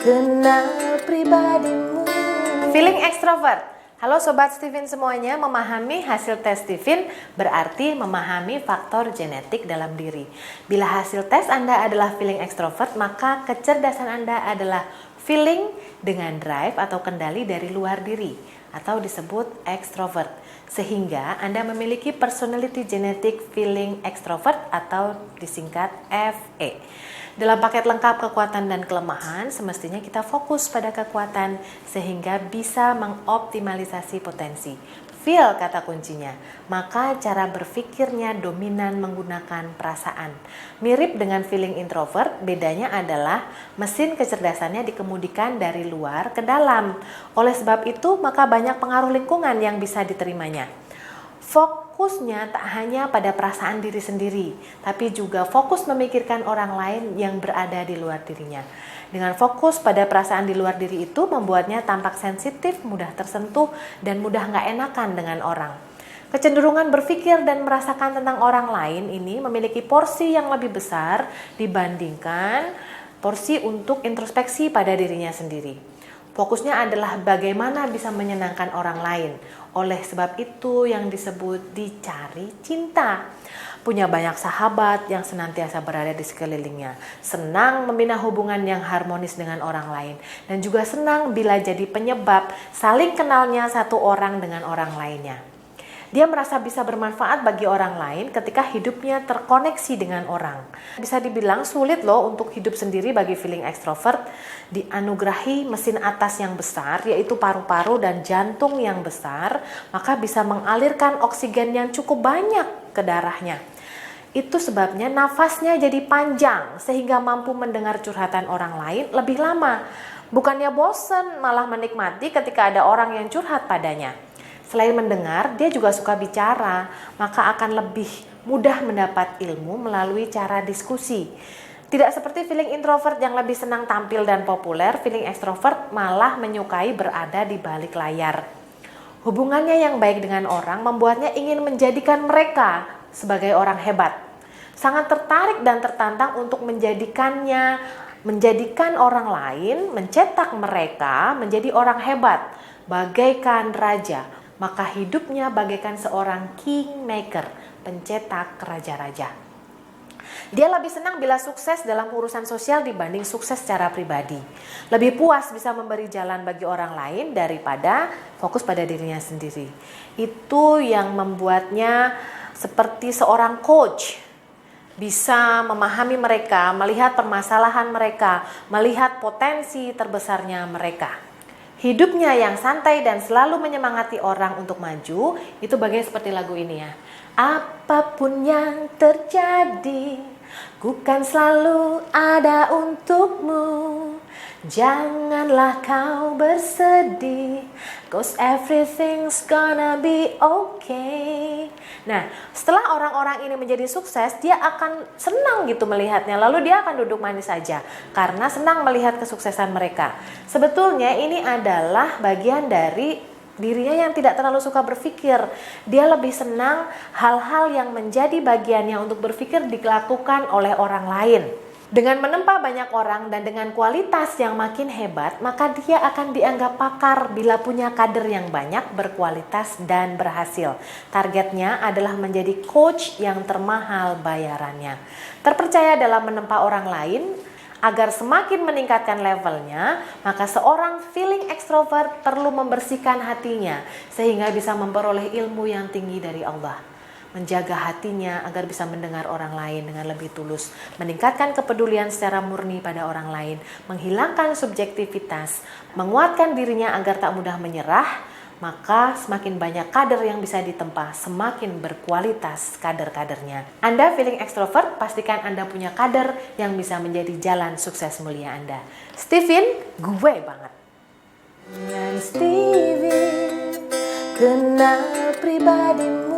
Kenal pribadimu. Feeling extrovert. Halo Sobat Steven semuanya, memahami hasil tes Steven berarti memahami faktor genetik dalam diri. Bila hasil tes Anda adalah feeling extrovert, maka kecerdasan Anda adalah feeling dengan drive atau kendali dari luar diri atau disebut extrovert. Sehingga Anda memiliki personality genetic feeling extrovert atau disingkat FE. Dalam paket lengkap kekuatan dan kelemahan, semestinya kita fokus pada kekuatan sehingga bisa mengoptimalisasi potensi. Feel kata kuncinya, maka cara berpikirnya dominan menggunakan perasaan. Mirip dengan feeling introvert, bedanya adalah mesin kecerdasannya dikemudikan dari luar ke dalam. Oleh sebab itu, maka banyak pengaruh lingkungan yang bisa diterimanya. Fokusnya tak hanya pada perasaan diri sendiri, tapi juga fokus memikirkan orang lain yang berada di luar dirinya. Dengan fokus pada perasaan di luar diri itu membuatnya tampak sensitif, mudah tersentuh, dan mudah nggak enakan dengan orang. Kecenderungan berpikir dan merasakan tentang orang lain ini memiliki porsi yang lebih besar dibandingkan porsi untuk introspeksi pada dirinya sendiri. Fokusnya adalah bagaimana bisa menyenangkan orang lain. Oleh sebab itu yang disebut dicari cinta. Punya banyak sahabat yang senantiasa berada di sekelilingnya. Senang membina hubungan yang harmonis dengan orang lain. Dan juga senang bila jadi penyebab saling kenalnya satu orang dengan orang lainnya. Dia merasa bisa bermanfaat bagi orang lain ketika hidupnya terkoneksi dengan orang. Bisa dibilang sulit loh untuk hidup sendiri bagi feeling extrovert. Dianugerahi mesin atas yang besar, yaitu paru-paru dan jantung yang besar, maka bisa mengalirkan oksigen yang cukup banyak ke darahnya. Itu sebabnya nafasnya jadi panjang sehingga mampu mendengar curhatan orang lain lebih lama. Bukannya bosan, malah menikmati ketika ada orang yang curhat padanya. Selain mendengar, dia juga suka bicara, maka akan lebih mudah mendapat ilmu melalui cara diskusi. Tidak seperti feeling introvert yang lebih senang tampil dan populer, feeling extrovert malah menyukai berada di balik layar. Hubungannya yang baik dengan orang membuatnya ingin menjadikan mereka sebagai orang hebat. Sangat tertarik dan tertantang untuk menjadikan orang lain, mencetak mereka menjadi orang hebat, bagaikan raja. Maka hidupnya bagaikan seorang kingmaker, pencetak raja-raja. Dia lebih senang bila sukses dalam urusan sosial dibanding sukses secara pribadi. Lebih puas bisa memberi jalan bagi orang lain daripada fokus pada dirinya sendiri. Itu yang membuatnya seperti seorang coach. Bisa memahami mereka, melihat permasalahan mereka, melihat potensi terbesarnya mereka. Hidupnya yang santai dan selalu menyemangati orang untuk maju, itu bagian seperti lagu ini ya. Apapun yang terjadi, ku kan selalu ada untukmu. Janganlah kau bersedih, 'cause everything's gonna be okay. Nah, setelah orang-orang ini menjadi sukses, dia akan senang gitu melihatnya. Lalu dia akan duduk manis saja karena senang melihat kesuksesan mereka. Sebetulnya ini adalah bagian dari dirinya yang tidak terlalu suka berpikir. Dia lebih senang hal-hal yang menjadi bagiannya untuk berpikir dilakukan oleh orang lain. Dengan menempa banyak orang dan dengan kualitas yang makin hebat, maka dia akan dianggap pakar bila punya kader yang banyak, berkualitas dan berhasil. Targetnya adalah menjadi coach yang termahal bayarannya. Terpercaya dalam menempa orang lain, agar semakin meningkatkan levelnya, maka seorang feeling extrovert perlu membersihkan hatinya sehingga bisa memperoleh ilmu yang tinggi dari Allah. Menjaga hatinya agar bisa mendengar orang lain dengan lebih tulus, meningkatkan kepedulian secara murni pada orang lain, menghilangkan subjektivitas, menguatkan dirinya agar tak mudah menyerah, maka semakin banyak kader yang bisa ditempa, semakin berkualitas kader-kadernya. Anda feeling extrovert, pastikan Anda punya kader yang bisa menjadi jalan sukses mulia Anda. Steven, gue banget. Dengan Steven, kenal pribadimu.